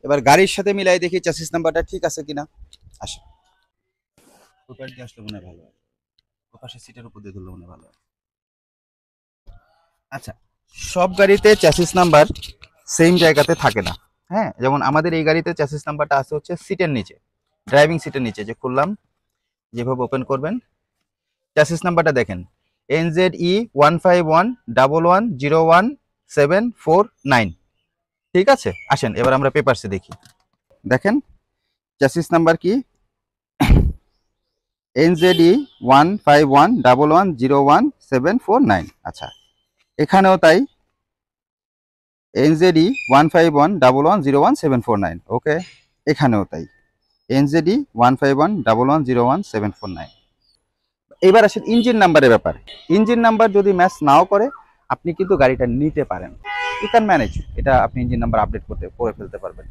এবার গাড়ির সাথে মিলাই দেখি চ্যাসিস নাম্বারটা ঠিক আছে কিনা। আসে ওপার দিয়ে আসলে মনে হয় ভালো হয়, ওপাশে সিটের উপর দিয়ে ধরলে মনে হয় ভালো হয়। আচ্ছা, সব গাড়িতে চ্যাসিস নাম্বার সেম জায়গাতে থাকে না। হ্যাঁ, যেমন আমাদের এই গাড়িতে চ্যাসিস নাম্বারটা আছে হচ্ছে সিটের নিচে, ড্রাইভিং সিটের নিচে। যে খুললাম, যেভাবে ওপেন করবেন, চ্যাসিস নাম্বারটা দেখেন, NZE 151110174 9। ঠিক আছে, আসেন এবার আমরা পেপারসে দেখি। দেখেন চ্যাসিস নাম্বার কি, NZE 151110174 9। আচ্ছা, এখানেও তাই, NZE 151110174 9। ওকে, এখানেও তাই, NZE 151110174 9। এবার আসেন ইঞ্জিন নাম্বারের ব্যাপার। ইঞ্জিন নাম্বার যদি ম্যাচ নাও করে, আপনি কিন্তু গাড়িটা নিতে পারেন, ইউ ক্যান ম্যানেজ, এটা আপনি ইঞ্জিন নাম্বার আপডেট করে ফেলতে পারবেন।